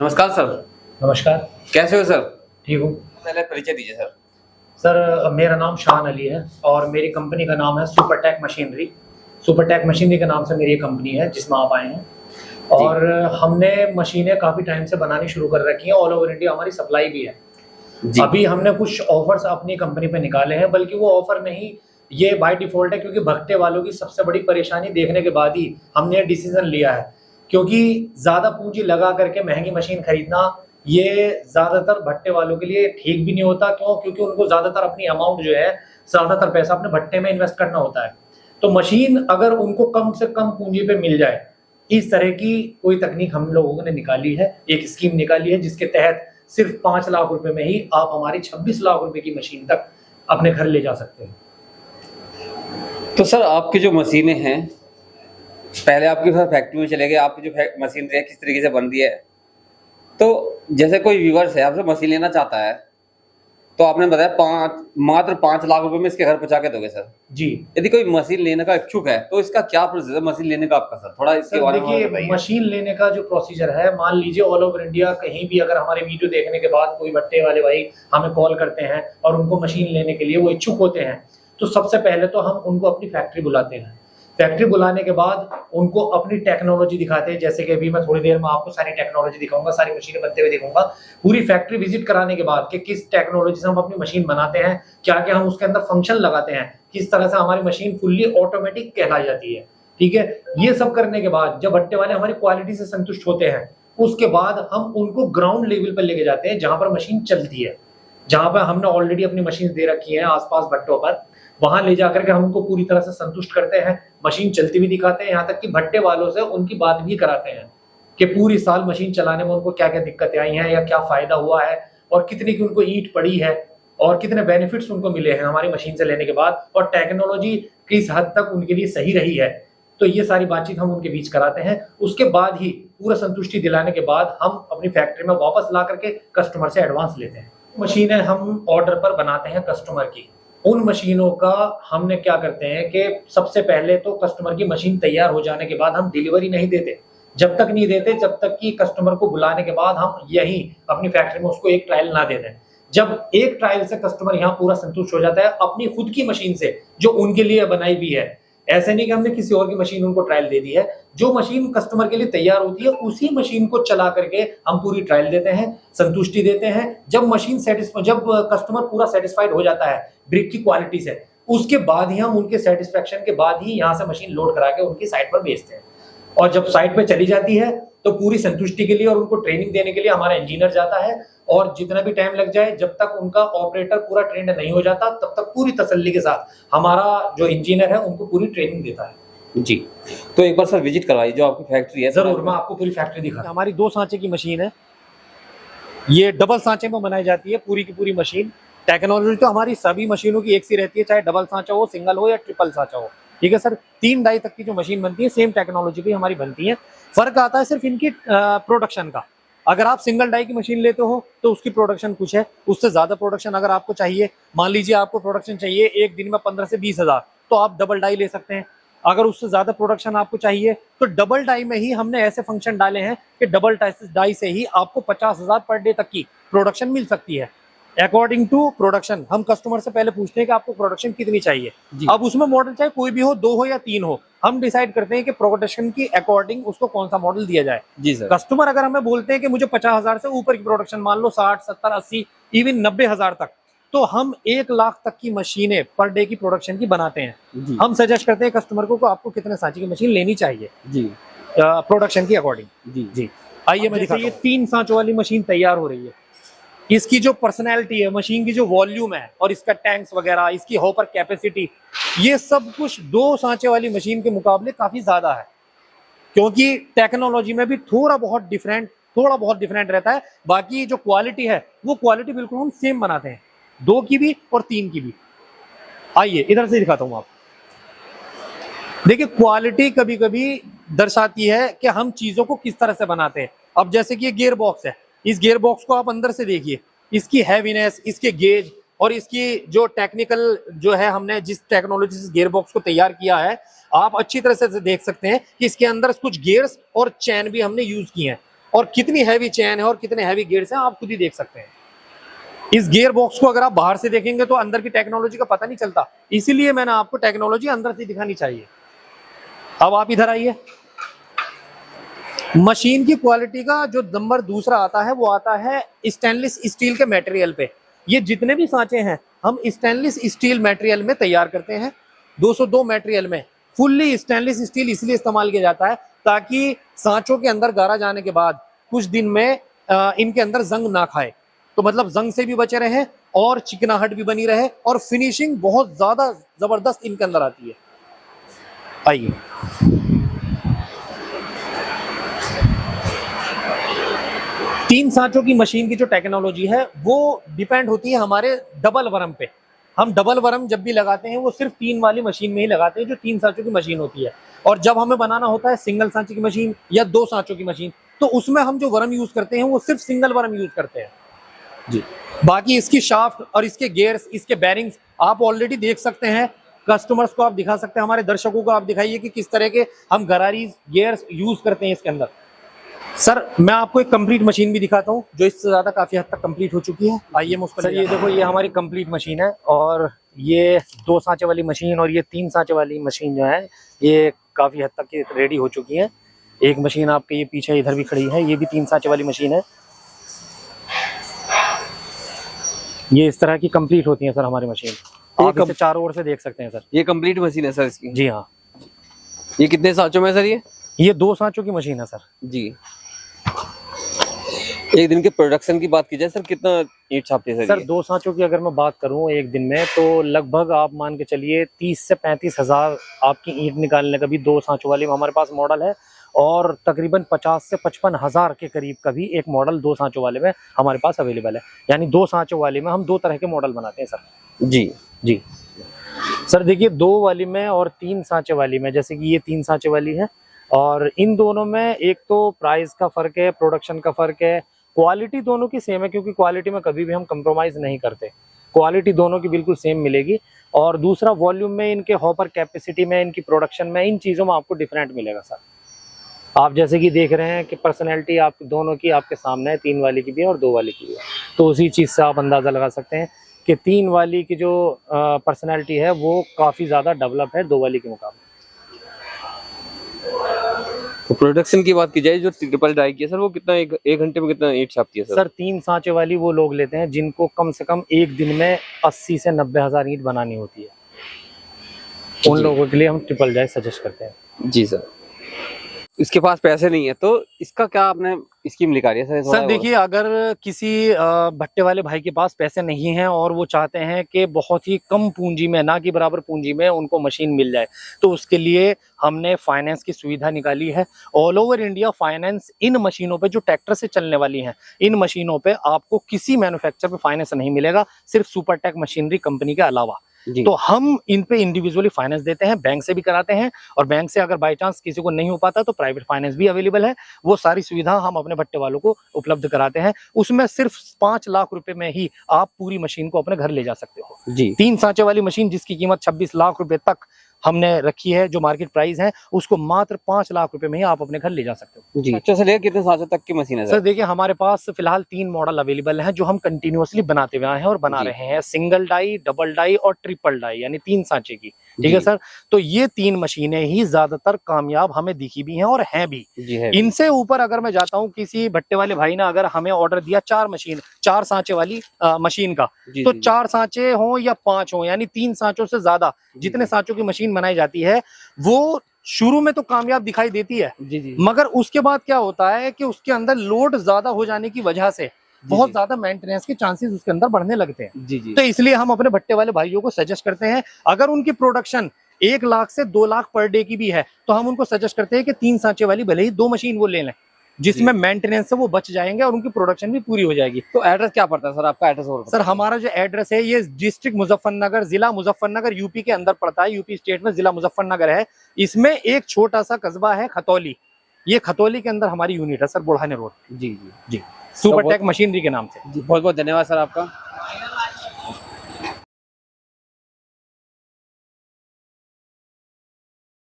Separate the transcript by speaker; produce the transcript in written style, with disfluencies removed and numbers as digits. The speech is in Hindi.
Speaker 1: नमस्कार सर।
Speaker 2: नमस्कार।
Speaker 1: कैसे हो सर?
Speaker 2: ठीक हूँ।
Speaker 1: पहले परिचय दीजिए सर।
Speaker 2: सर मेरा नाम शान अली है और मेरी कंपनी का नाम है सुपरटेक मशीनरी। सुपरटेक मशीनरी के नाम से मेरी कंपनी है जिसमें आप आए हैं।
Speaker 1: जी।
Speaker 2: और हमने मशीनें काफ़ी टाइम से बनानी शुरू कर रखी हैं, ऑल ओवर इंडिया हमारी सप्लाई भी है।
Speaker 1: जी।
Speaker 2: अभी हमने कुछ ऑफर्स अपनी कंपनी पे निकाले हैं, बल्कि वो ऑफर नहीं, ये बाय डिफ़ॉल्ट है, क्योंकि भगते वालों की सबसे बड़ी परेशानी देखने के बाद ही हमने डिसीज़न लिया है। क्योंकि ज़्यादा पूँजी लगा करके महँगी मशीन खरीदना, ये ज़्यादातर भट्टे वालों के लिए ठीक भी नहीं होता। क्यों? क्योंकि उनको ज़्यादातर अपनी अमाउंट जो है, ज़्यादातर पैसा अपने भट्टे में इन्वेस्ट करना होता है। तो मशीन अगर उनको कम से कम पूँजी पे मिल जाए, इस तरह की कोई तकनीक हम लोगों ने निकाली है, एक स्कीम निकाली है, जिसके तहत सिर्फ 5 लाख रुपए में ही आप हमारी 26 लाख रुपए की मशीन तक अपने घर ले जा सकते हैं।
Speaker 1: तो सर आपकी जो मशीनें हैं, पहले आपके सर फैक्ट्री में चले गए, आपकी जो मशीनरी है किस तरीके से बन रही है। तो जैसे कोई व्यूवर्स है आपसे मशीन लेना चाहता है, तो आपने बताया मात्र 5 लाख रुपए में इसके घर पहुंचा के दोगे सर।
Speaker 2: जी।
Speaker 1: यदि कोई मशीन लेने का इच्छुक है तो इसका क्या प्रोसेस है मशीन लेने का आपका सर? थोड़ा इसके
Speaker 2: सर
Speaker 1: बारे में
Speaker 2: देखिए,
Speaker 1: बताइए।
Speaker 2: मशीन लेने का जो प्रोसीजर है, मान लीजिए ऑल ओवर इंडिया कहीं भी अगर हमारे वीडियो देखने के बाद कोई भट्टे वाले भाई हमें कॉल करते हैं और उनको मशीन लेने के लिए वो इच्छुक होते हैं, तो सबसे पहले तो हम उनको अपनी फैक्ट्री बुलाते हैं। फैक्ट्री बुलाने के बाद उनको अपनी टेक्नोलॉजी दिखाते हैं, जैसे कि अभी मैं थोड़ी देर में आपको सारी टेक्नोलॉजी दिखाऊंगा, सारी मशीनें बनते हुए दिखाऊंगा। पूरी फैक्ट्री विजिट कराने के बाद कि किस टेक्नोलॉजी से हम अपनी मशीन बनाते हैं, क्या क्या हम उसके अंदर फंक्शन लगाते हैं, किस तरह से हमारी मशीन फुल्ली ऑटोमेटिक कहलाई जाती है। ठीक है, ये सब करने के बाद जब भट्टे वाले हमारी क्वालिटी से संतुष्ट होते हैं, उसके बाद हम उनको ग्राउंड लेवल पर लेके जाते हैं, जहां पर मशीन चलती है, जहां पर हमने ऑलरेडी अपनी मशीन दे रखी है आसपास भट्टों पर। वहां ले जाकर के हम उनको पूरी तरह से संतुष्ट करते हैं, मशीन चलती हुई दिखाते हैं, यहाँ तक कि भट्टे वालों से उनकी बात भी कराते हैं कि पूरी साल मशीन चलाने में उनको क्या क्या दिक्कतें आई हैं या क्या फायदा हुआ है, और कितनी की उनको ईंट पड़ी है, और कितने बेनिफिट्स उनको मिले हैं हमारी मशीन से लेने के बाद, और टेक्नोलॉजी किस हद तक उनके लिए सही रही है। तो ये सारी बातचीत हम उनके बीच कराते हैं। उसके बाद ही पूरा संतुष्टि दिलाने के बाद हम अपनी फैक्ट्री में वापस ला करके कस्टमर से एडवांस लेते हैं। मशीनें हम ऑर्डर पर बनाते हैं कस्टमर की। उन मशीनों का हमने क्या करते हैं कि सबसे पहले तो कस्टमर की मशीन तैयार हो जाने के बाद हम डिलीवरी नहीं देते। जब तक नहीं देते, जब तक कि कस्टमर को बुलाने के बाद हम यहीं अपनी फैक्ट्री में उसको एक ट्रायल ना दे दें। जब एक ट्रायल से कस्टमर यहाँ पूरा संतुष्ट हो जाता है अपनी खुद की मशीन से, जो उनके लिए बनाई भी है, ऐसे नहीं कि हमने किसी और की मशीन उनको ट्रायल दे दी है, जो मशीन कस्टमर के लिए तैयार होती है उसी मशीन को चला करके हम पूरी ट्रायल देते हैं, संतुष्टि देते हैं। जब जब कस्टमर पूरा सेटिस्फाइड हो जाता है ब्रिक की क्वालिटी से, उसके बाद ही हम उनके सेटिस्फेक्शन के बाद ही यहाँ से मशीन लोड करा के उनकी साइट पर भेजते हैं। और जब साइट पे चली जाती है तो पूरी संतुष्टि के लिए और उनको ट्रेनिंग देने के लिए हमारा इंजीनियर जाता है, और जितना भी टाइम लग जाए, जब तक उनका ऑपरेटर पूरा ट्रेंड नहीं हो जाता, तब तक पूरी तसल्ली के साथ हमारा जो इंजीनियर है उनको पूरी ट्रेनिंग देता है।
Speaker 1: जी। तो एक बार सर विजिट करवाइए जो आपकी फैक्ट्री है।
Speaker 2: जरूर, मैं आपको पूरी फैक्ट्री दिखा। हमारी 2 सांचे की मशीन है, ये डबल सांचे में बनाई जाती है पूरी की पूरी मशीन। टेक्नोलॉजी तो हमारी सभी मशीनों की एक सी रहती है, चाहे डबल सांचा हो, सिंगल हो या ट्रिपल सांचा हो। ठीक है सर, 3 डाई तक की जो मशीन बनती है सेम टेक्नोलॉजी भी हमारी बनती है। फर्क आता है सिर्फ इनकी प्रोडक्शन का। अगर आप सिंगल डाई की मशीन लेते हो तो उसकी प्रोडक्शन कुछ है, उससे ज्यादा प्रोडक्शन अगर आपको चाहिए, मान लीजिए आपको प्रोडक्शन चाहिए एक दिन में 15 से 20 हजार, तो आप डबल डाई ले सकते हैं। अगर उससे ज्यादा प्रोडक्शन आपको चाहिए तो डबल डाई में ही हमने ऐसे फंक्शन डाले हैं कि डबल डाई से ही आपको 50,000 पर डे तक की प्रोडक्शन मिल सकती है। अकॉर्डिंग टू प्रोडक्शन हम कस्टमर से पहले पूछते हैं कि आपको प्रोडक्शन कितनी चाहिए। अब उसमें मॉडल चाहे कोई भी हो, 2 हो या 3 हो, हम डिसाइड करते हैं कि प्रोडक्शन की अकॉर्डिंग उसको कौन सा मॉडल दिया जाए।
Speaker 1: जी सर।
Speaker 2: कस्टमर अगर हमें बोलते हैं कि मुझे 50,000 से ऊपर की प्रोडक्शन, मान लो 60, 70, 80, इवन 90,000 तक, तो हम 1 लाख तक की मशीनें पर डे की प्रोडक्शन की बनाते हैं। हम सजेस्ट करते हैं कस्टमर को आपको कितने सांचे की मशीन लेनी चाहिए
Speaker 1: जी
Speaker 2: प्रोडक्शन की अकॉर्डिंग।
Speaker 1: जी।
Speaker 2: आइए मैं दिखाता हूं। ये 3 सांचों वाली मशीन तैयार हो रही है। इसकी जो पर्सनैलिटी है, मशीन की जो वॉल्यूम है और इसका टैंक्स वगैरह, इसकी हॉपर कैपेसिटी, ये सब कुछ 2 सांचे वाली मशीन के मुकाबले काफी ज्यादा है, क्योंकि टेक्नोलॉजी में भी थोड़ा बहुत डिफरेंट रहता है। बाकी जो क्वालिटी है वो क्वालिटी बिल्कुल हम सेम बनाते हैं, 2 की भी और 3 की भी। आइए इधर से दिखाता हूं आपको। देखिए, क्वालिटी कभी कभी दर्शाती है कि हम चीजों को किस तरह से बनाते हैं। अब जैसे कि ये गियर बॉक्स है, इस गियर बॉक्स को आप अंदर से देखिए, इसकी हैवीनेस, इसके गेज और इसकी जो टेक्निकल जो है, हमने जिस टेक्नोलॉजी से गियर बॉक्स को तैयार किया है, आप अच्छी तरह से देख सकते हैं कि इसके अंदर कुछ गियर्स और चैन भी हमने यूज किए हैं। और कितनी हैवी चेन है और कितने हैवी गियर्स हैं आप खुद ही देख सकते हैं। इस गियर बॉक्स को अगर आप बाहर से देखेंगे तो अंदर की टेक्नोलॉजी का पता नहीं चलता, इसीलिए मैंने आपको टेक्नोलॉजी अंदर से दिखानी चाहिए। अब आप इधर आइए, मशीन की क्वालिटी का जो नंबर दूसरा आता है वो आता है स्टेनलेस स्टील के मटेरियल पे। ये जितने भी सांचे हैं हम स्टेनलेस स्टील मटेरियल में तैयार करते हैं। 202 मटेरियल में फुल्ली स्टेनलेस स्टील इसलिए इस्तेमाल किया जाता है ताकि सांचों के अंदर गारा जाने के बाद कुछ दिन में इनके अंदर जंग ना खाए, तो मतलब जंग से भी बचे रहे और चिकनाहट भी बनी रहे और फिनिशिंग बहुत ज्यादा जबरदस्त इनके अंदर आती है। आइए, तीन सांचों की मशीन की जो टेक्नोलॉजी है वो डिपेंड होती है हमारे डबल वरम पे। हम डबल वरम जब भी लगाते हैं वो सिर्फ 3 वाली मशीन में ही लगाते हैं जो 3 सांचों की मशीन होती है, और जब हमें बनाना होता है सिंगल सांचे की मशीन या 2 सांचों की मशीन तो उसमें हम जो वरम यूज करते हैं वो सिर्फ सिंगल वरम यूज करते हैं जी। बाकी इसकी शाफ्ट और इसके गियर्स, इसके बैरिंग्स आप ऑलरेडी देख सकते हैं, कस्टमर्स को आप दिखा सकते हैं, हमारे दर्शकों को आप दिखाइए कि किस तरह के हम गरारीज गियर्स यूज करते हैं इसके अंदर। सर मैं आपको एक कंप्लीट मशीन भी दिखाता हूँ जो इससे ज्यादा काफी हद तक कंप्लीट हो चुकी है। आइए मुझ सर, ये देखो, ये हमारी कंप्लीट मशीन है और ये 2 सांचे वाली मशीन और ये 3 सांचे वाली मशीन जो है ये काफी हद तक रेडी हो चुकी है। एक मशीन आपके ये पीछे इधर भी खड़ी है, ये भी 3 सांचे वाली मशीन है। ये इस तरह की कंप्लीट होती है सर हमारी मशीन, आप इसे चारों ओर से देख सकते हैं सर।
Speaker 1: ये कंप्लीट मशीन है सर इसकी?
Speaker 2: जी हाँ।
Speaker 1: ये कितने सांचों में सर? ये
Speaker 2: 2 सांचों की मशीन है सर
Speaker 1: जी। एक दिन के प्रोडक्शन की बात की जाए सर, कितना ईंट छापती है
Speaker 2: सर? 2 सांचों की अगर मैं बात करूं एक दिन में तो लगभग आप मान के चलिए 30 से 35 हजार आपकी ईंट निकालने का भी 2 सांचों वाली हमारे पास मॉडल है, और तकरीबन 50 से 55 हजार के करीब का भी एक मॉडल 2 सांचों वाले में हमारे पास अवेलेबल है। यानी 2 सांचों वाले में हम 2 तरह के मॉडल बनाते हैं सर।
Speaker 1: जी
Speaker 2: जी सर, देखिए 2 वाली में और 3 सांचे वाली में, जैसे कि ये 3 सांचे वाली है, और इन दोनों में एक तो प्राइस का फर्क है, प्रोडक्शन का फर्क है, क्वालिटी दोनों की सेम है क्योंकि क्वालिटी में कभी भी हम कंप्रोमाइज नहीं करते, क्वालिटी दोनों की बिल्कुल सेम मिलेगी। और दूसरा वॉल्यूम में, इनके हॉपर कैपेसिटी में, इनकी प्रोडक्शन में, इन चीज़ों में आपको डिफरेंट मिलेगा सर। आप जैसे कि देख रहे हैं कि पर्सनैलिटी आप दोनों की आपके सामने है, 3 वाली की भी है और 2 वाली की भी है, तो उसी चीज़ से आप अंदाज़ा लगा सकते हैं कि 3 वाली की जो पर्सनैलिटी है वो काफ़ी ज़्यादा डेवलप है 2 वाली के मुकाबले।
Speaker 1: तो प्रोडक्शन की बात की जाए जो ट्रिपल डाई की है सर, वो कितना एक घंटे में कितना ईंट छापती है सर?
Speaker 2: सर 3 सांचे वाली वो लोग लेते हैं जिनको कम से कम एक दिन में 80 से 90 हजार ईंट बनानी होती है, उन लोगों के लिए हम ट्रिपल डाई सजेस्ट करते हैं।
Speaker 1: जी सर। इसके पास पैसे नहीं है तो इसका क्या आपने स्कीम निकाली है सर?
Speaker 2: सर देखिए, अगर किसी भट्टे वाले भाई के पास पैसे नहीं हैं और वो चाहते हैं कि बहुत ही कम पूंजी में, ना कि बराबर पूंजी में उनको मशीन मिल जाए, तो उसके लिए हमने फाइनेंस की सुविधा निकाली है। ऑल ओवर इंडिया फाइनेंस इन मशीनों पे जो ट्रैक्टर से चलने वाली हैं, इन मशीनों पे आपको किसी मैन्युफैक्चर पे फाइनेंस नहीं मिलेगा, सिर्फ सुपरटेक मशीनरी कंपनी के अलावा। तो हम इन पे इंडिविजुअली फाइनेंस देते हैं, बैंक से भी कराते हैं, और बैंक से अगर बाय चांस किसी को नहीं हो पाता तो प्राइवेट फाइनेंस भी अवेलेबल है। वो सारी सुविधा हम अपने भट्टे वालों को उपलब्ध कराते हैं। उसमें सिर्फ 5 लाख रुपए में ही आप पूरी मशीन को अपने घर ले जा सकते हो जी। 3 सांचे वाली मशीन जिसकी कीमत 26 लाख रुपए तक हमने रखी है, जो मार्केट प्राइस है, उसको मात्र 5 लाख रुपए में ही आप अपने घर ले जा सकते हो
Speaker 1: जी। अच्छा सर, कितने सांचों तक की मशीन है
Speaker 2: सर? देखिए, हमारे पास फिलहाल 3 मॉडल अवेलेबल हैं जो हम कंटिन्यूअसली बनाते हुए हैं और बना रहे हैं, सिंगल डाई, डबल डाई और ट्रिपल डाई, यानी 3 सांचे की। ठीक है सर, तो ये 3 मशीनें ही ज्यादातर कामयाब हमें दिखी भी हैं और हैं भी जी है। इनसे ऊपर अगर मैं जाता हूँ, किसी भट्टे वाले भाई ने अगर हमें ऑर्डर दिया 4 सांचे वाली मशीन का, तो 4 सांचे हो या 5 हो, यानी 3 सांचों से ज्यादा जितने सांचों की मशीन बनाई जाती है वो शुरू में तो कामयाब दिखाई देती है जी, मगर उसके बाद क्या होता है कि उसके अंदर लोड ज्यादा हो जाने की वजह से बहुत ज्यादा मेंटेनेंस के चांसेस उसके अंदर बढ़ने लगते हैं जी। तो इसलिए हम अपने भट्टे वाले भाइयों को सजेस्ट करते हैं, अगर उनकी प्रोडक्शन 1 लाख से 2 लाख पर डे की भी है तो हम उनको सजेस्ट करते हैं कि 3 सांचे वाली भले ही 2 मशीन वो ले लें, जिसमें मेंटेनेंस से वो बच जाएंगे और उनकी प्रोडक्शन भी पूरी हो जाएगी। तो एड्रेस क्या पड़ता है सर आपका? एड्रेस और सर, हमारा जो एड्रेस है ये डिस्ट्रिक्ट मुजफ्फरनगर, जिला मुजफ्फरनगर, यूपी के अंदर पड़ता है। यूपी स्टेट में जिला मुजफ्फरनगर है। इसमें एक छोटा सा कस्बा है खतौली, ये खतौली के अंदर हमारी यूनिट है सर, बुढ़ाने रोड जी जी जी, सुपरटेक मशीनरी के नाम से जी। बहुत बहुत धन्यवाद सर आपका।